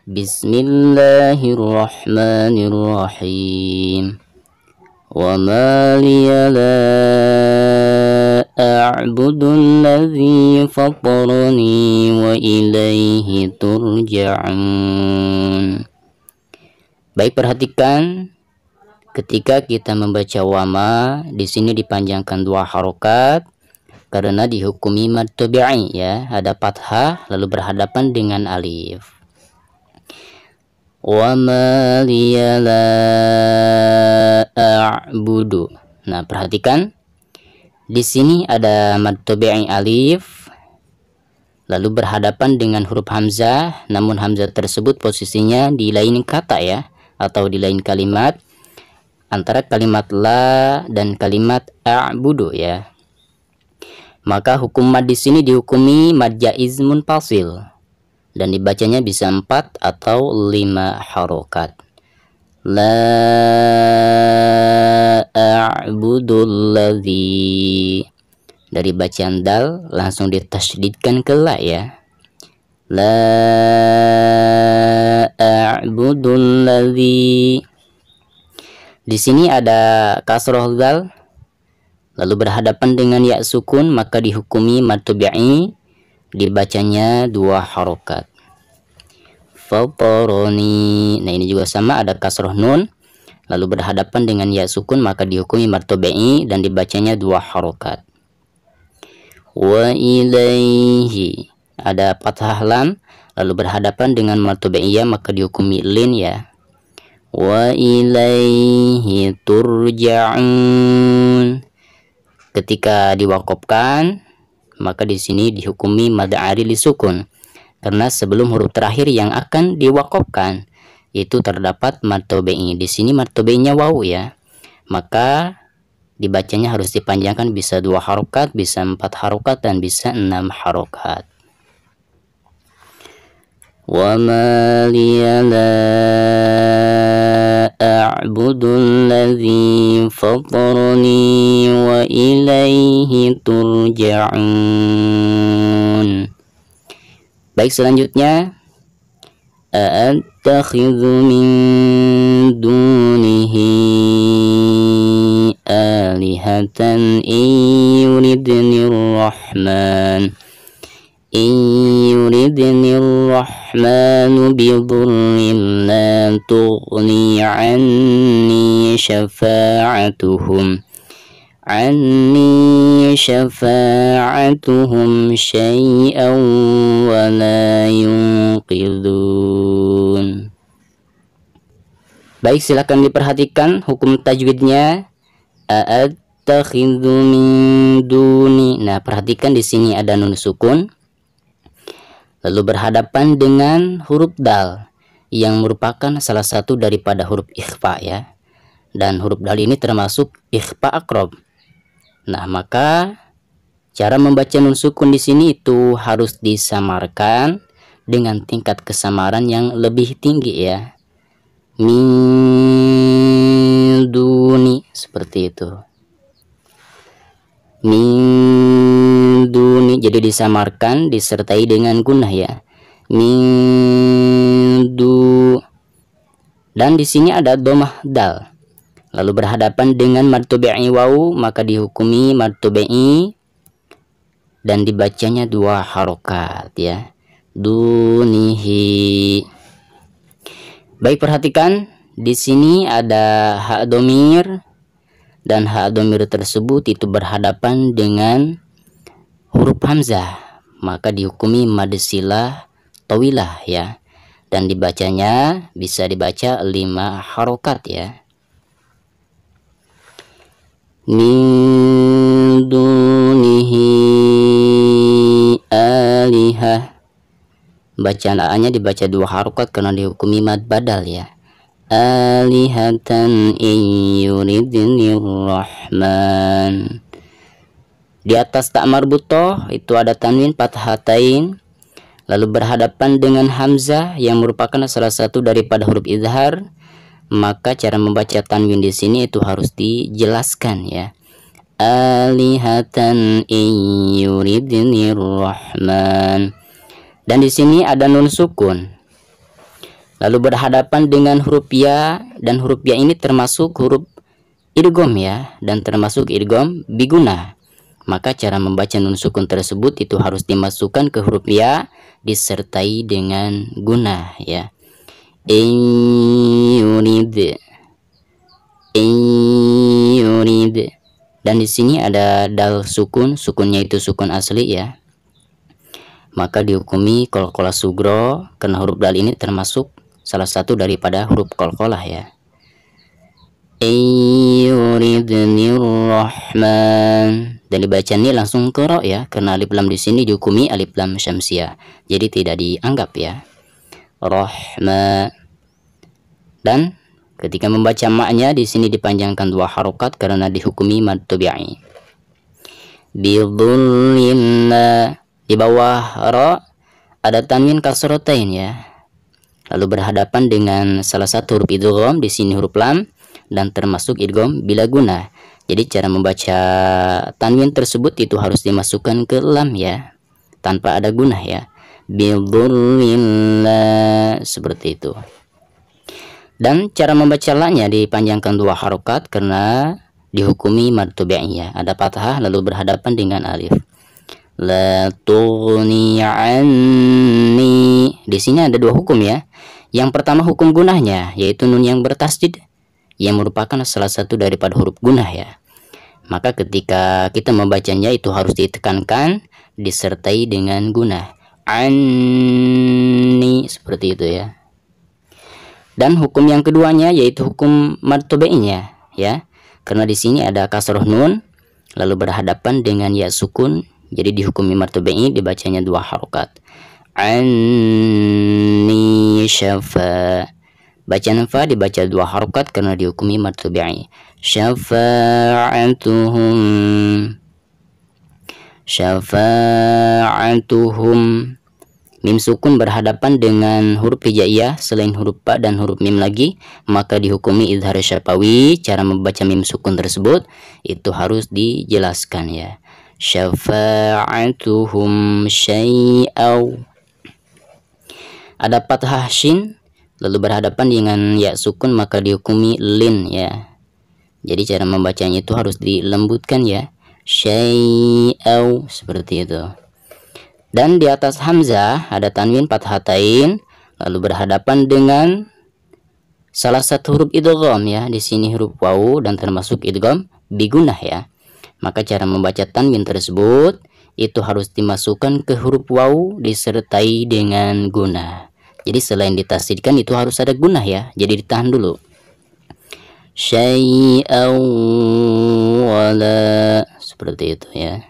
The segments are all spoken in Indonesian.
Bismillahirrahmanirrahim. Wa ma liya la a'budu alladhi fatarani wa ilaihi turja'un. Baik, perhatikan ketika kita membaca wama, di sini dipanjangkan 2 harokat karena dihukumi mad tabi'i ya, ada fathah lalu berhadapan dengan alif. Wa ma liya la a'budu. Nah, perhatikan di sini ada mad tabi'i alif lalu berhadapan dengan huruf hamzah, namun hamzah tersebut posisinya di lain kata ya, atau di lain kalimat antara kalimat la dan kalimat a'budu ya. Maka hukum mad di sini dihukumi mad jaiz munfasil dan dibacanya bisa 4 atau 5 harokat. La a'budul ladzi, dari bacaan dal langsung ditasydidkan ke la ya. La a'budul ladzi. Di sini ada kasroh dal lalu berhadapan dengan ya sukun, maka dihukumi mad tabi'i, dibacanya 2 harokat. Fatarani. Nah, ini juga sama, ada kasroh nun lalu berhadapan dengan ya sukun, maka dihukumi mad tabi'i dan dibacanya 2 harokat. Wa ilaihi, ada fathah lam lalu berhadapan dengan mad tabi'iyah, maka dihukumi lin ya. Wa ilaihi turja'un. Ketika diwakofkan, maka di sini dihukumi mad arili sukun karena sebelum huruf terakhir yang akan diwakofkan itu terdapat mad tabi'i. Di sini mad tabi'inya wawu ya, maka dibacanya harus dipanjangkan, bisa 2 harokat, bisa 4 harokat, dan bisa 6 harokat. Wa ma liya la a'budu alladhi fatarani wa ilaihi turja'un. Baik, selanjutnya a'attakhidhu min dunihi alihatan yuridnir rahmanu bidurrin la tughni anni syafa'atuhum syai'an wa la yunqidhun. Baik, silakan diperhatikan hukum tajwidnya. A'attakhidhu min duni. Nah, perhatikan di sini ada nun sukun lalu berhadapan dengan huruf dal yang merupakan salah satu daripada huruf ikhfa ya. Dan huruf dal ini termasuk ikhfa aqrab. Nah, maka cara membaca nun sukun di sini itu harus disamarkan dengan tingkat kesamaran yang lebih tinggi ya. Min duni, seperti itu. Min duni, jadi disamarkan disertai dengan gunnah ya. Min du. Dan di sini ada dhammah dal lalu berhadapan dengan mad tabi'i wawu, maka dihukumi mad tabi'i dan dibacanya 2 harokat ya. Dunihi. Baik, perhatikan di sini ada hak domir dan hak domir tersebut itu berhadapan dengan huruf hamzah, maka dihukumi mad silah tawilah ya, dan dibacanya bisa dibaca 5 harokat ya. Min dunihi alihah. Bacaan A-nya dibaca 2 harokat karena dihukumi mad badal ya. Alihatan yuridnir rahman. Di atas tak marbutoh itu ada tanwin fathatain lalu berhadapan dengan hamzah yang merupakan salah satu daripada huruf izhar, maka cara membaca tanwin di sini itu harus dijelaskan ya. Alihatan yuridnir rahman. Dan di sini ada nun sukun lalu berhadapan dengan huruf ya, dan huruf ya ini termasuk huruf idgham ya, dan termasuk idgham biguna. Maka cara membaca nun sukun tersebut itu harus dimasukkan ke huruf ya disertai dengan guna ya. Yurid, yurid. Dan di sini ada dal sukun, sukunnya itu sukun asli ya. Maka dihukumi qalqalah sugro karena huruf dal ini termasuk salah satu daripada huruf qalqalah ya. Yuridnir rahman, dan dibaca ini langsung ke ro ya, karena alif lam di sini dihukumi alif lam syamsiah, jadi tidak dianggap ya. Rahma. Dan ketika membaca maknya di sini dipanjangkan 2 harokat karena dihukumi mad tabi'i. Bidhullinna, di bawah ro ada tanwin kasrotain ya, lalu berhadapan dengan salah satu huruf idgham, di sini huruf lam, dan termasuk idgham bila guna. Jadi cara membaca tanwin tersebut itu harus dimasukkan ke lam ya, tanpa ada guna ya. Bidhullinna, seperti itu. Dan cara membaca la-nya dipanjangkan 2 harokat karena dihukumi mad tabi'i ya, ada fathah lalu berhadapan dengan alif. La tughni anni, di sini ada 2 hukum ya. Yang pertama hukum gunahnya, yaitu nun yang bertasdid yang merupakan salah satu daripada huruf gunah ya. Maka ketika kita membacanya itu harus ditekankan disertai dengan gunah. Anni, seperti itu ya. Dan hukum yang keduanya yaitu hukum mad tabi'inya ya. Karena di sini ada kasroh nun lalu berhadapan dengan ya sukun, jadi dihukumi mad tabi'i dibacanya 2 harokat. Anni syafa, bacaan fa dibaca 2 harokat karena dihukumi mad tabi'i. Syafa'atuhum, syafa'atuhum. Mim sukun berhadapan dengan huruf hijaiyah selain huruf pa dan huruf mim lagi, maka dihukumi idhar syafawi. Cara membaca mim sukun tersebut itu harus dijelaskan ya. Syafa'atuhum syai'aw. Ada fathah shin lalu berhadapan dengan ya sukun, maka dihukumi lin ya. Jadi cara membacanya itu harus dilembutkan ya. Syai'aw, seperti itu. Dan di atas hamzah ada tanwin fathatain lalu berhadapan dengan salah satu huruf idgham ya, di sini huruf waw dan termasuk idgham bigunah ya. Maka cara membaca tanwin tersebut itu harus dimasukkan ke huruf waw disertai dengan gunah. Jadi selain ditasdidkan itu harus ada gunah ya, jadi ditahan dulu. Syai'aw wala, seperti itu ya.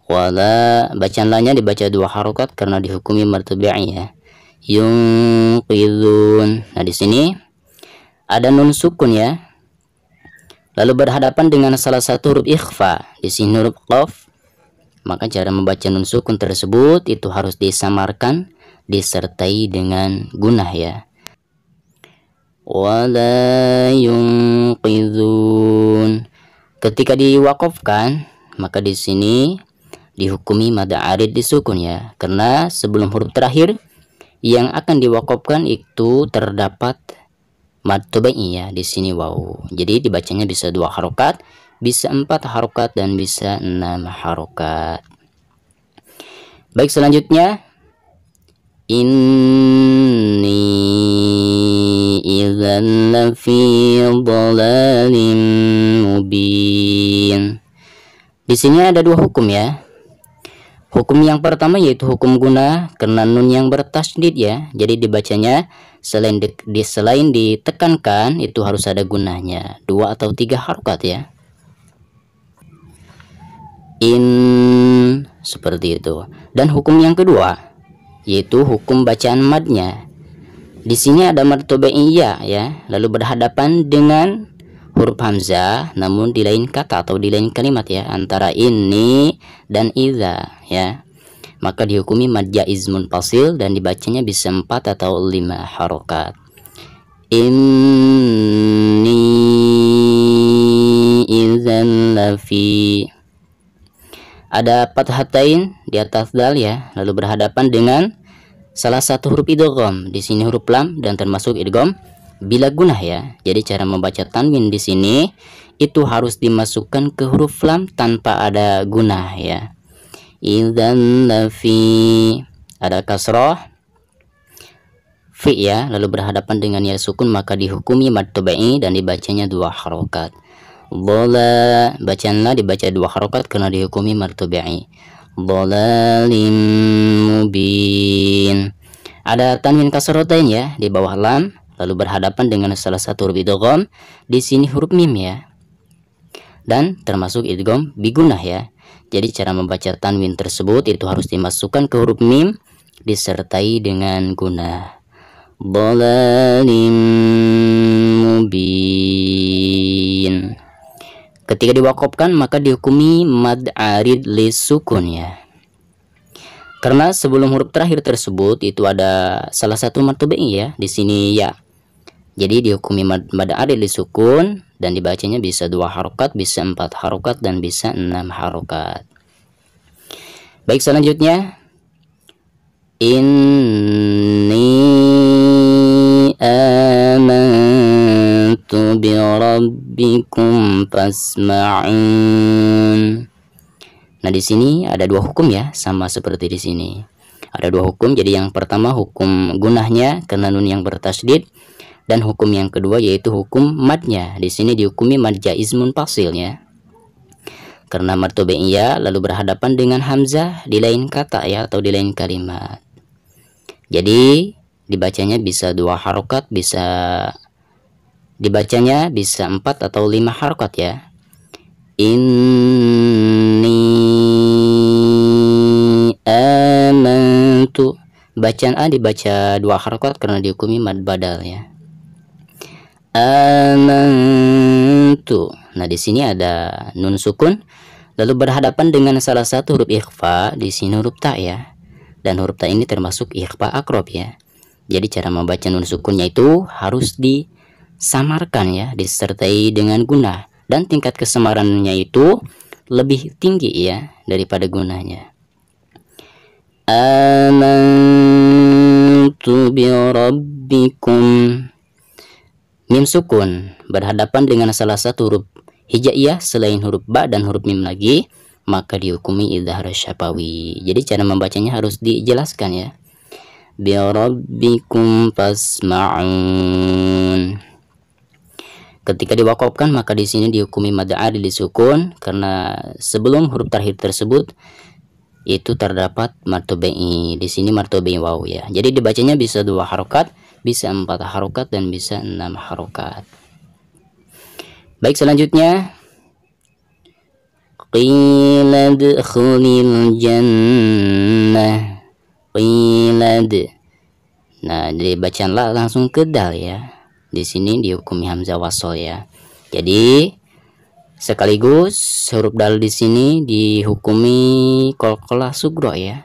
Wala, bacaan la-nya dibaca 2 harokat karena dihukumi mad tabi'i ya. Yunqidhun. Nah di sini ada nun sukun ya, lalu berhadapan dengan salah satu huruf ikhfa, di sini huruf qaf. Maka cara membaca nun sukun tersebut itu harus disamarkan disertai dengan gunah ya. Wala yunqidhun. Ketika diwakafkan maka di sini dihukumi mad arid disukun ya, karena sebelum huruf terakhir yang akan diwakafkan itu terdapat mad tabi'i ya, di sini waw. Jadi dibacanya bisa 2 harokat, bisa 4 harokat, dan bisa 6 harokat. Baik, selanjutnya inni idzan lafi dhalalin mubin. Di sini ada 2 hukum ya. Hukum yang pertama yaitu hukum guna karena nun yang bertasydid ya. Jadi dibacanya selain ditekankan itu harus ada gunahnya, 2 atau 3 harokat ya. In, seperti itu. Dan hukum yang kedua yaitu hukum bacaan madnya. Di sini ada mad tabi'iyah ya, lalu berhadapan dengan huruf hamzah namun di lain kata atau di lain kalimat ya, antara ini dan idza ya. Maka dihukumi mad jaiz munfasil dan dibacanya bisa 4 atau 5 harokat. Inni idzan lafi, ada fathatain di atas dal ya, lalu berhadapan dengan salah satu huruf idgham. Di sini huruf lam dan termasuk idgham bila gunah ya. Jadi cara membaca tanwin di sini itu harus dimasukkan ke huruf lam tanpa ada gunah ya. Idzan lafi, ada kasrah fi ya, lalu berhadapan dengan ya sukun maka dihukumi mad tabi'i dan dibacanya 2 harokat. Bola, bacaan la dibaca 2 harokat karena dihukumi mad tabi'i. Dhalalim mubin. Ada tanwin kasrotain ya di bawah lam, lalu berhadapan dengan salah satu huruf idgham. Di sini huruf mim ya, dan termasuk idgham bigunah ya. Jadi cara membaca tanwin tersebut itu harus dimasukkan ke huruf mim disertai dengan gunah. Dhalalim mubin. Ketika diwakofkan maka dihukumi mad arid lisukun ya. Karena sebelum huruf terakhir tersebut itu ada salah satu mad tabi'i ya, di sini ya. Jadi dihukumi mad arid lisukun dan dibacanya bisa 2 harokat, bisa 4 harokat dan bisa 6 harokat. Baik, selanjutnya inni amantu bi rabbikum fasma'un. Nah, di sini ada 2 hukum ya, sama seperti di sini. Ada 2 hukum. Jadi yang pertama hukum gunahnya karena nun yang bertasydid, dan hukum yang kedua yaitu hukum madnya. Di sini dihukumi mad jaiz munfasil ya. Karena mad tabi'iyah lalu berhadapan dengan hamzah di lain kata ya, atau di lain kalimat. Jadi dibacanya bisa 2 harokat, bisa dibacanya bisa 4 atau 5 harokat ya. Inni amantu, bacaan a dibaca 2 harokat karena dihukumi mad badal ya. Amantu. Nah, di sini ada nun sukun lalu berhadapan dengan salah satu huruf ikhfa, di sini huruf ta ya. Dan huruf ta ini termasuk ikhfa akrob ya. Jadi cara membaca nun sukunnya itu harus disamarkan ya, disertai dengan gunah, dan tingkat kesamarannya itu lebih tinggi ya daripada gunahnya. Amantu bi rabbikum. Mim sukun berhadapan dengan salah satu huruf hijaiyah selain huruf ba dan huruf mim lagi, maka dihukumi idhar syafawi. Jadi cara membacanya harus dijelaskan ya. Bi rabbikum fasma'un. Ketika diwakofkan maka di sini dihukumi mad arid lisukun karena sebelum huruf terakhir tersebut itu terdapat mad tabi'i. Di sini mad tabi'i waw ya. Jadi dibacanya bisa 2 harokat, bisa 4 harokat dan bisa 6 harokat. Baik, selanjutnya qila dkhulil jannah. Qila. Nah, dari bacaan la langsung ke dal ya. Di sini dihukumi hamzah wasol ya. Jadi sekaligus huruf dal di sini dihukumi qalqalah sugro ya.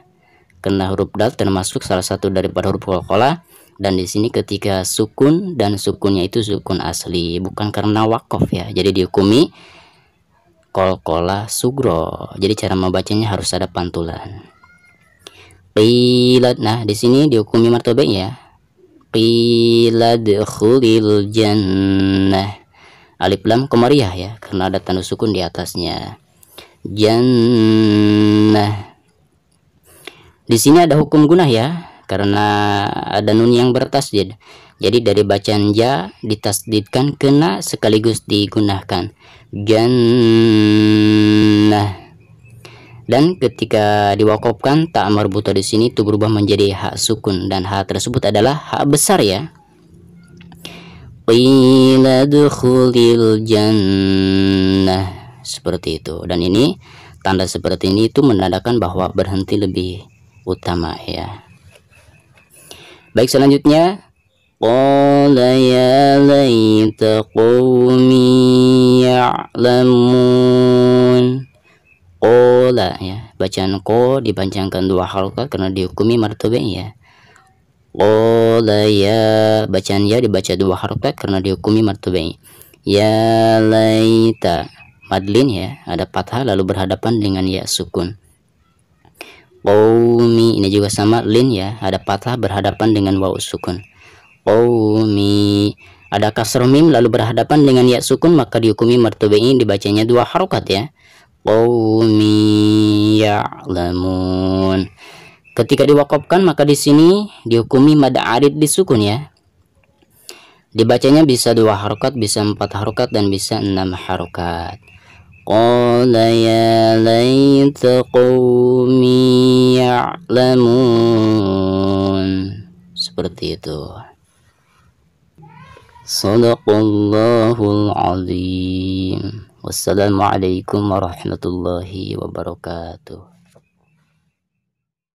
Karena huruf dal termasuk salah satu daripada huruf qalqalah. Dan di sini ketika sukun dan sukunnya itu sukun asli, bukan karena wakof ya. Jadi dihukumi qalqalah sugro. Jadi cara membacanya harus ada pantulan. Qila. Nah, di sini dihukumi mad tabi'i ya. Qila dkhulil jannah. Alif lam qamariyah ya, karena ada tanda sukun di atasnya. Jannah. Di sini ada hukum gunah ya, karena ada nun yang bertasydid. Jadi dari bacaan ja ditasdidkan kena sekaligus digunakan. Jannah. Dan ketika diwakofkan ta marbuta di sini itu berubah menjadi hak sukun, dan hak tersebut adalah hak besar ya. Qila dukhulil jannah. Seperti itu. Dan ini tanda seperti ini itu menandakan bahwa berhenti lebih utama ya. Baik, selanjutnya qala ya laita qaumi ya'lamun. Qala ya, bacaan ko dipanjangkan 2 harokat karena dihukumi mad tabi'i ya. Qala ya, bacaan ya dibaca 2 harokat karena dihukumi mad tabi'i. Ya laita, madlin ya, ada fathah lalu berhadapan dengan ya sukun. Qaumi, ini juga sama lin ya, ada fathah berhadapan dengan waw sukun. Qaumi, ada kasroh mim lalu berhadapan dengan ya sukun, maka dihukumi martobe ini dibacanya 2 harokat ya. Qaumi ya'lamun. Ketika diwakafkan maka di sini dihukumi mad arid disukun ya. Dibacanya bisa 2 harokat, bisa 4 harokat, dan bisa 6 harokat. Qala ya laita qaumi ya'lamun. Seperti itu. Shadaqallahul azim. Wassalamualaikum warahmatullahi wabarakatuh.